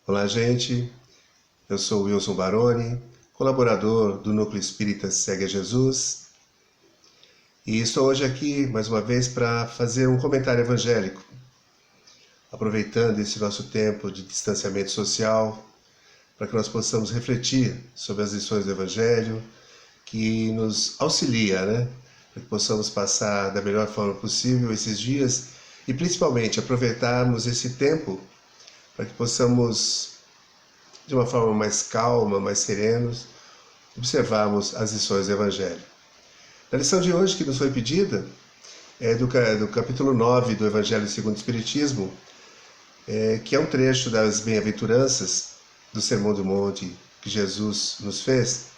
Olá, gente. Eu sou Wilson Baroni, colaborador do Núcleo Espírita Segue a Jesus, e estou hoje aqui mais uma vez para fazer um comentário evangélico, aproveitando esse nosso tempo de distanciamento social, para que nós possamos refletir sobre as lições do Evangelho, que nos auxilia, para que possamos passar da melhor forma possível esses dias e principalmente aproveitarmos esse tempo para que possamos, de uma forma mais calma, mais serenos, observarmos as lições do Evangelho. A lição de hoje que nos foi pedida é do capítulo 9 do Evangelho segundo o Espiritismo, que é um trecho das bem-aventuranças do Sermão do Monte que Jesus nos fez,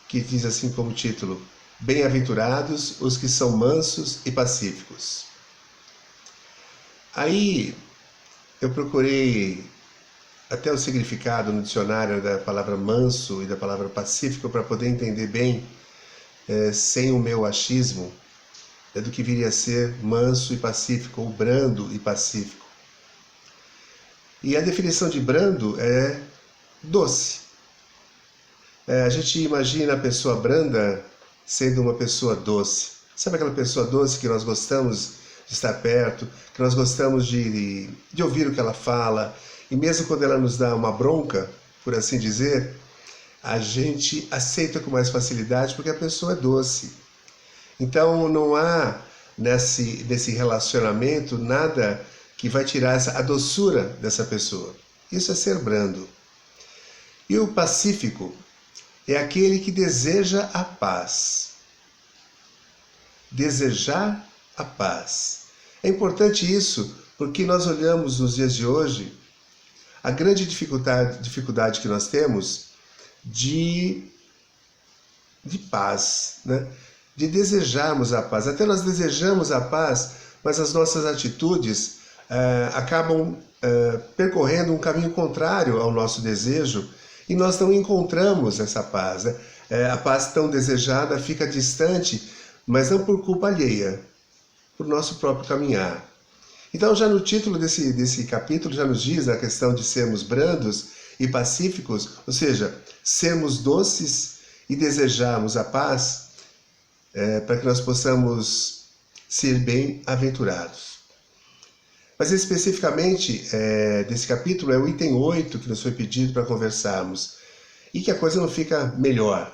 que diz assim como título: Bem-aventurados os que são mansos e pacíficos. Aí eu procurei até o significado no dicionário da palavra manso e da palavra pacífico para poder entender bem, sem o meu achismo, do que viria a ser manso e pacífico, ou brando e pacífico. E a definição de brando é doce. A gente imagina a pessoa branda sendo uma pessoa doce. Sabe aquela pessoa doce que nós gostamos de estar perto, que nós gostamos de ouvir o que ela fala, e mesmo quando ela nos dá uma bronca, por assim dizer, a gente aceita com mais facilidade porque a pessoa é doce. Então não há nesse relacionamento nada que vai tirar a doçura dessa pessoa. Isso é ser brando. E o pacífico é aquele que deseja a paz. Desejar a paz. É importante isso porque nós olhamos nos dias de hoje a grande dificuldade que nós temos de paz, de desejarmos a paz. Até nós desejamos a paz, mas as nossas atitudes acabam percorrendo um caminho contrário ao nosso desejo e nós não encontramos essa paz. A paz tão desejada fica distante, mas não por culpa alheia, por nosso próprio caminhar. Então, já no título desse capítulo, já nos diz a questão de sermos brandos e pacíficos, ou seja, sermos doces e desejarmos a paz, para que nós possamos ser bem-aventurados. Mas especificamente, desse capítulo, é o item 8 que nos foi pedido para conversarmos. E que a coisa não fica melhor.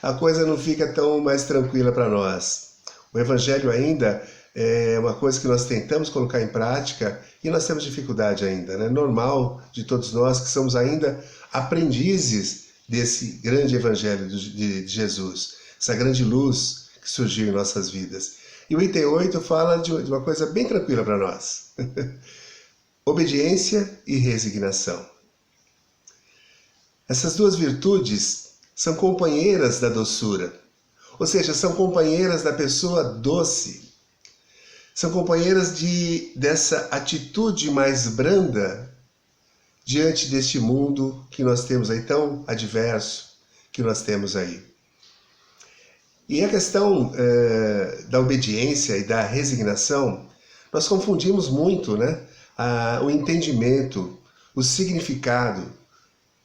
A coisa não fica tão mais tranquila para nós. O Evangelho ainda é uma coisa que nós tentamos colocar em prática e nós temos dificuldade ainda. É normal de todos nós que somos ainda aprendizes desse grande Evangelho de Jesus, essa grande luz que surgiu em nossas vidas. E o item 8 fala de uma coisa bem tranquila para nós. Obediência e resignação. Essas duas virtudes são companheiras da doçura, ou seja, são companheiras da pessoa doce. São companheiras dessa atitude mais branda diante deste mundo que nós temos aí, tão adverso que nós temos aí. E a questão da obediência e da resignação, nós confundimos muito, o entendimento, o significado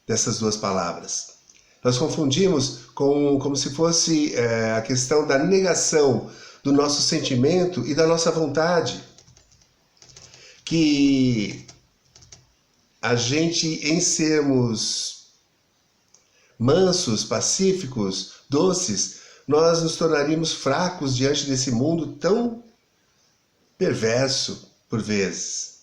dessas duas palavras. Nós confundimos como se fosse a questão da negação do nosso sentimento e da nossa vontade. Que a gente, em sermos mansos, pacíficos, doces, nós nos tornaríamos fracos diante desse mundo tão perverso, por vezes.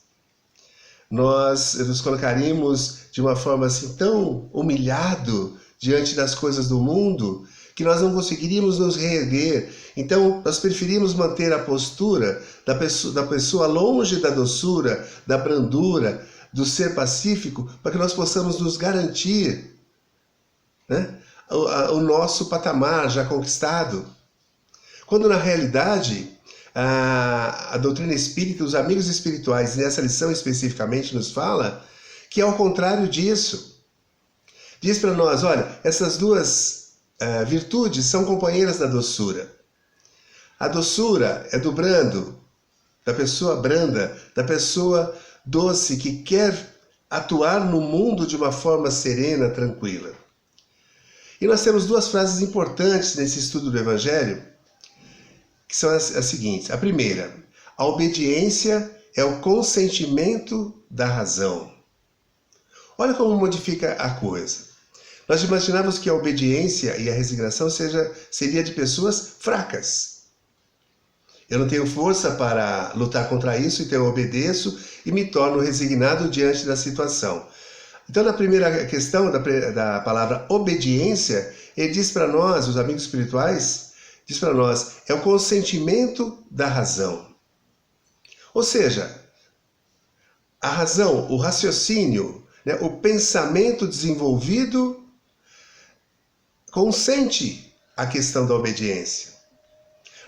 Nós nos colocaríamos de uma forma assim tão humilhado diante das coisas do mundo que nós não conseguiríamos nos reerguer. Então, nós preferimos manter a postura da pessoa longe da doçura, da brandura, do ser pacífico, para que nós possamos nos garantir o nosso patamar já conquistado. Quando, na realidade, a doutrina espírita, os amigos espirituais, nessa lição especificamente, nos fala que é ao contrário disso. Diz para nós, olha, essas duas virtudes são companheiras da doçura. A doçura é do brando, da pessoa branda, da pessoa doce que quer atuar no mundo de uma forma serena, tranquila. E nós temos duas frases importantes nesse estudo do Evangelho, que são as seguintes. A primeira, a obediência é o consentimento da razão. Olha como modifica a coisa. Nós imaginávamos que a obediência e a resignação seria de pessoas fracas. Eu não tenho força para lutar contra isso, então eu obedeço e me torno resignado diante da situação. Então, na primeira questão da palavra obediência, ele diz para nós, os amigos espirituais, diz para nós, é o consentimento da razão. Ou seja, a razão, o raciocínio, né, o pensamento desenvolvido consente a questão da obediência.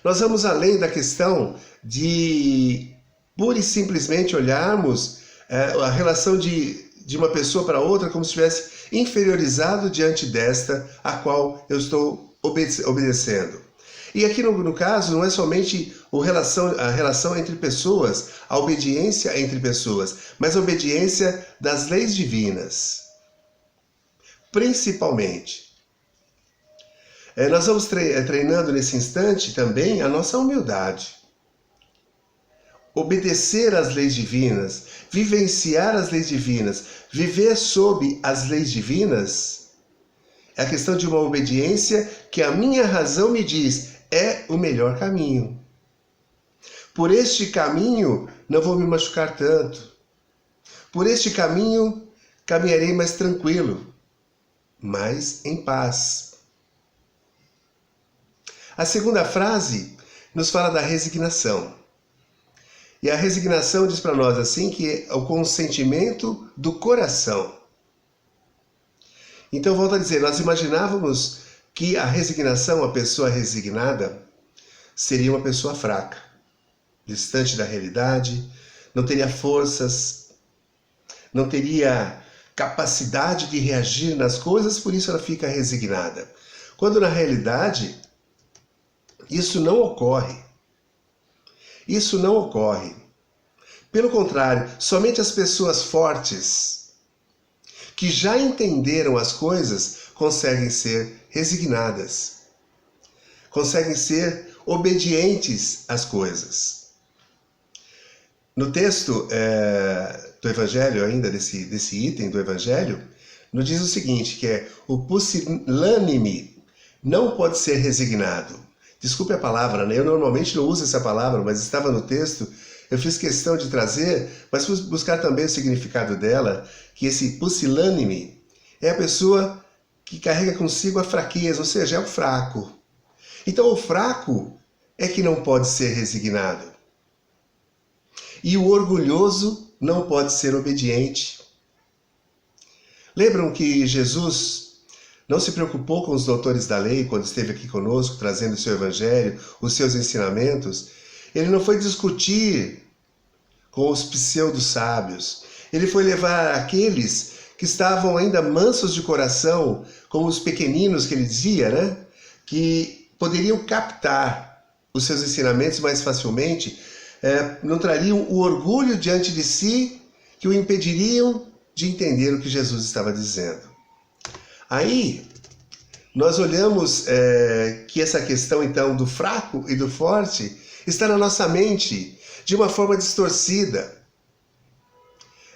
Nós vamos além da questão de pura e simplesmente olharmos a relação de uma pessoa para outra como se estivesse inferiorizado diante desta a qual eu estou obedecendo. E aqui no caso não é somente a relação entre pessoas, a obediência entre pessoas, mas a obediência das leis divinas. Principalmente. Nós vamos treinando nesse instante também a nossa humildade. Obedecer às leis divinas, vivenciar as leis divinas, viver sob as leis divinas, é a questão de uma obediência que a minha razão me diz é o melhor caminho. Por este caminho não vou me machucar tanto. Por este caminho caminharei mais tranquilo, mais em paz. A segunda frase nos fala da resignação. E a resignação diz para nós assim que é o consentimento do coração. Então, volto a dizer, nós imaginávamos que a resignação, a pessoa resignada, seria uma pessoa fraca, distante da realidade, não teria forças, não teria capacidade de reagir nas coisas, por isso ela fica resignada. Quando na realidade, isso não ocorre. Isso não ocorre. Pelo contrário, somente as pessoas fortes, que já entenderam as coisas, conseguem ser resignadas, conseguem ser obedientes às coisas. No texto do Evangelho, ainda desse item do Evangelho, nos diz o seguinte, que é o pusilânime não pode ser resignado. Desculpe a palavra, né? Eu normalmente não uso essa palavra, mas estava no texto, eu fiz questão de trazer, mas fui buscar também o significado dela, que esse pusilânime é a pessoa que carrega consigo a fraqueza, ou seja, é o fraco. Então o fraco é que não pode ser resignado. E o orgulhoso não pode ser obediente. Lembram que Jesus não se preocupou com os doutores da lei quando esteve aqui conosco, trazendo o seu evangelho, os seus ensinamentos? Ele não foi discutir com os pseudo-sábios. Ele foi levar aqueles que estavam ainda mansos de coração, como os pequeninos que ele dizia, né? Que poderiam captar os seus ensinamentos mais facilmente, não trariam o orgulho diante de si que o impediriam de entender o que Jesus estava dizendo. Aí, nós olhamos que essa questão, então, do fraco e do forte está na nossa mente de uma forma distorcida,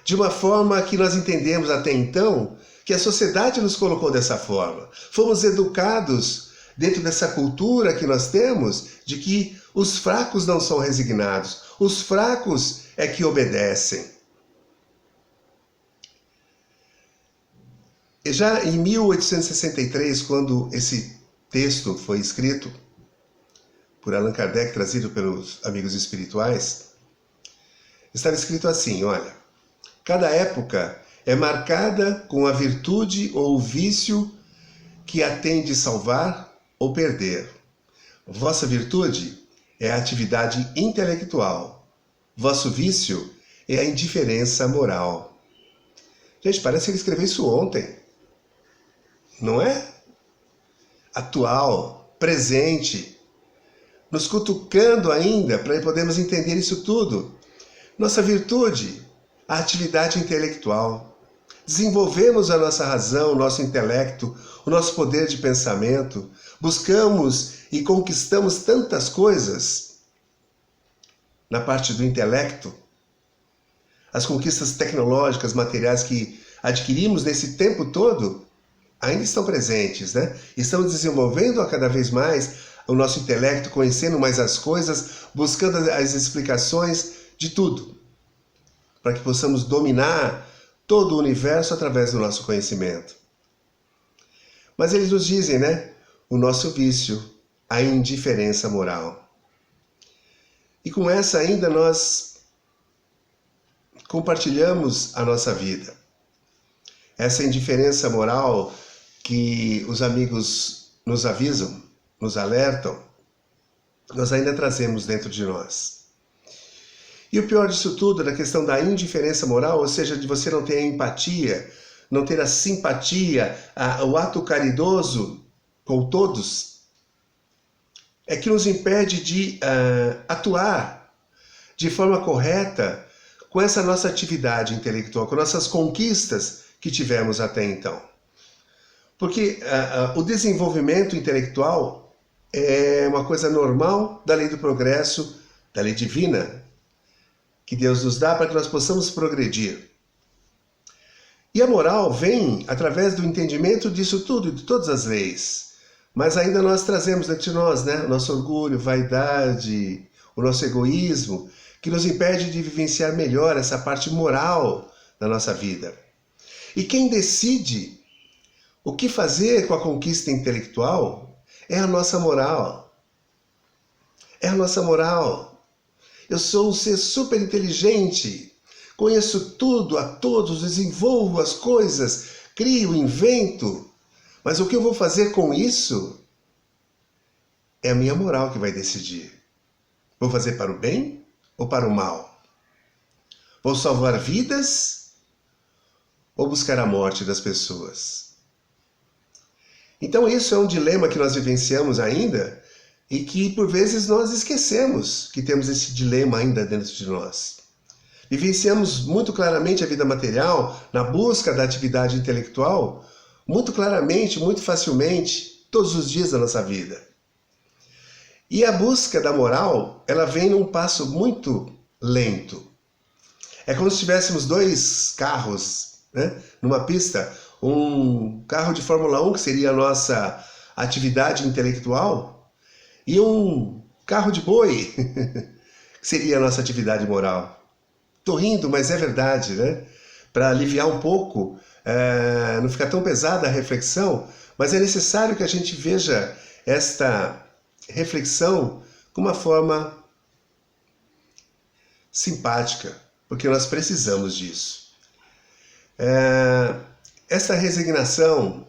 de uma forma que nós entendemos até então que a sociedade nos colocou dessa forma. Fomos educados dentro dessa cultura que nós temos de que os fracos não são resignados, os fracos é que obedecem. E já em 1863, quando esse texto foi escrito por Allan Kardec, trazido pelos amigos espirituais, estava escrito assim, olha, cada época é marcada com a virtude ou o vício que a tem de salvar ou perder. Vossa virtude é a atividade intelectual, vosso vício é a indiferença moral. Gente, parece que ele escreveu isso ontem. Não é? Atual, presente, nos cutucando ainda para podermos entender isso tudo. Nossa virtude, a atividade intelectual. desenvolvemos a nossa razão, o nosso intelecto, o nosso poder de pensamento, buscamos e conquistamos tantas coisas na parte do intelecto, as conquistas tecnológicas, materiais que adquirimos nesse tempo todo, ainda estão presentes, né? Estamos desenvolvendo a cada vez mais o nosso intelecto, conhecendo mais as coisas, buscando as explicações de tudo, para que possamos dominar todo o universo através do nosso conhecimento. Mas eles nos dizem, né? O nosso vício, a indiferença moral. E com essa ainda nós compartilhamos a nossa vida. Essa indiferença moral que os amigos nos avisam, nos alertam, nós ainda trazemos dentro de nós. E o pior disso tudo, da questão da indiferença moral, ou seja, de você não ter a empatia, não ter a simpatia, o ato caridoso com todos, é que nos impede de atuar de forma correta com essa nossa atividade intelectual, com nossas conquistas que tivemos até então. Porque o desenvolvimento intelectual é uma coisa normal da lei do progresso, da lei divina, que Deus nos dá para que nós possamos progredir. E a moral vem através do entendimento disso tudo, de todas as leis. Mas ainda nós trazemos dentro de nós, né, o nosso orgulho, vaidade, o nosso egoísmo, que nos impede de vivenciar melhor essa parte moral da nossa vida. E quem decide o que fazer com a conquista intelectual é a nossa moral. É a nossa moral. Eu sou um ser super inteligente, conheço tudo, a todos, desenvolvo as coisas, crio, invento. Mas o que eu vou fazer com isso é a minha moral que vai decidir. Vou fazer para o bem ou para o mal? Vou salvar vidas ou buscar a morte das pessoas? Então isso é um dilema que nós vivenciamos ainda e que por vezes nós esquecemos que temos esse dilema ainda dentro de nós. Vivenciamos muito claramente a vida material na busca da atividade intelectual, muito claramente, muito facilmente, todos os dias da nossa vida. E a busca da moral, ela vem num passo muito lento. É como se tivéssemos dois carros, né, numa pista, um carro de Fórmula 1, que seria a nossa atividade intelectual, e um carro de boi, que seria a nossa atividade moral. Estou rindo, mas é verdade, né? Para aliviar um pouco, não ficar tão pesada a reflexão, mas é necessário que a gente veja esta reflexão com uma forma simpática, porque nós precisamos disso. Essa resignação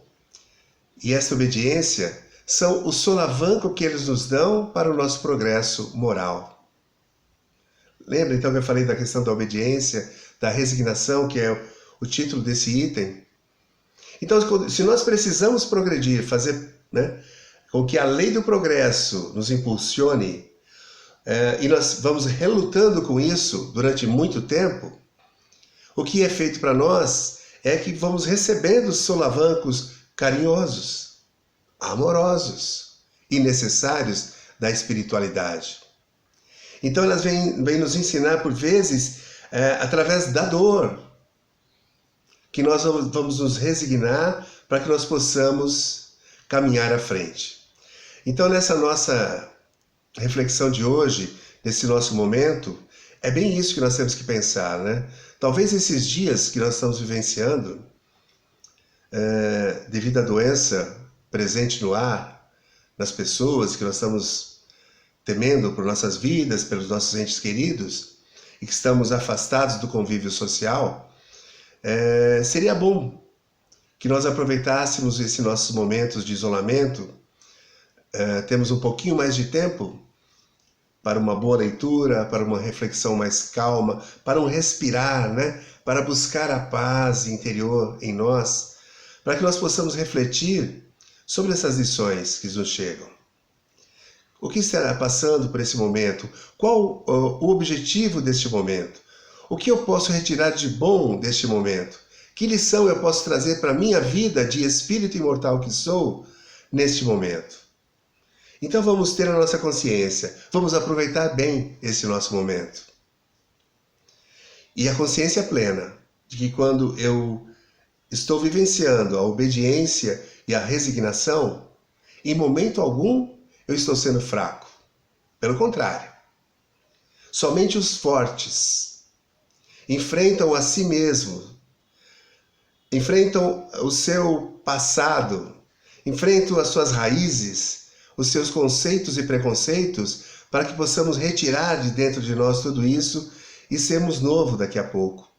e essa obediência são o solavanco que eles nos dão para o nosso progresso moral. Lembra então que eu falei da questão da obediência, da resignação, que é o título desse item? Então, se nós precisamos progredir, fazer, né, com que a lei do progresso nos impulsione, e nós vamos relutando com isso durante muito tempo, o que é feito para nós é que vamos recebendo solavancos carinhosos, amorosos e necessários da espiritualidade. Então elas vêm nos ensinar, por vezes, através da dor, que nós vamos nos resignar para que nós possamos caminhar à frente. Então nessa nossa reflexão de hoje, nesse nosso momento, é bem isso que nós temos que pensar, né? Talvez esses dias que nós estamos vivenciando, devido à doença presente no ar, nas pessoas, que nós estamos temendo por nossas vidas, pelos nossos entes queridos, e que estamos afastados do convívio social, seria bom que nós aproveitássemos esses nossos momentos de isolamento, temos um pouquinho mais de tempo para uma boa leitura, para uma reflexão mais calma, para um respirar, né? Para buscar a paz interior em nós, para que nós possamos refletir sobre essas lições que nos chegam. O que estará passando por esse momento? Qual o objetivo deste momento? O que eu posso retirar de bom deste momento? Que lição eu posso trazer para a minha vida de espírito imortal que sou neste momento? Então vamos ter a nossa consciência, vamos aproveitar bem esse nosso momento. E a consciência plena de que quando eu estou vivenciando a obediência e a resignação, em momento algum eu estou sendo fraco. Pelo contrário, somente os fortes enfrentam a si mesmos, enfrentam o seu passado, enfrentam as suas raízes, os seus conceitos e preconceitos, para que possamos retirar de dentro de nós tudo isso e sermos novo daqui a pouco.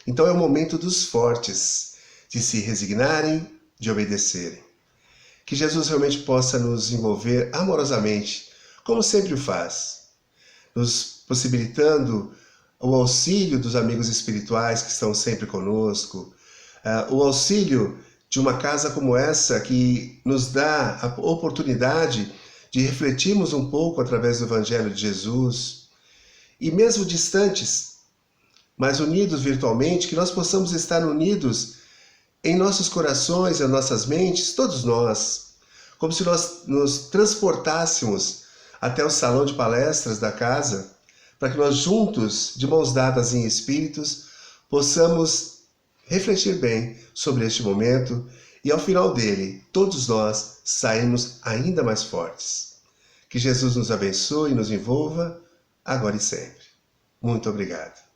Então é o momento dos fortes, de se resignarem, de obedecerem. Que Jesus realmente possa nos envolver amorosamente, como sempre o faz, nos possibilitando o auxílio dos amigos espirituais que estão sempre conosco, o auxílio de uma casa como essa que nos dá a oportunidade de refletirmos um pouco através do Evangelho de Jesus, e mesmo distantes, mas unidos virtualmente, que nós possamos estar unidos em nossos corações, em nossas mentes, todos nós, como se nós nos transportássemos até o salão de palestras da casa, para que nós juntos, de mãos dadas em espíritos, possamos refletir bem sobre este momento e ao final dele, todos nós saímos ainda mais fortes. Que Jesus nos abençoe e nos envolva, agora e sempre. Muito obrigado.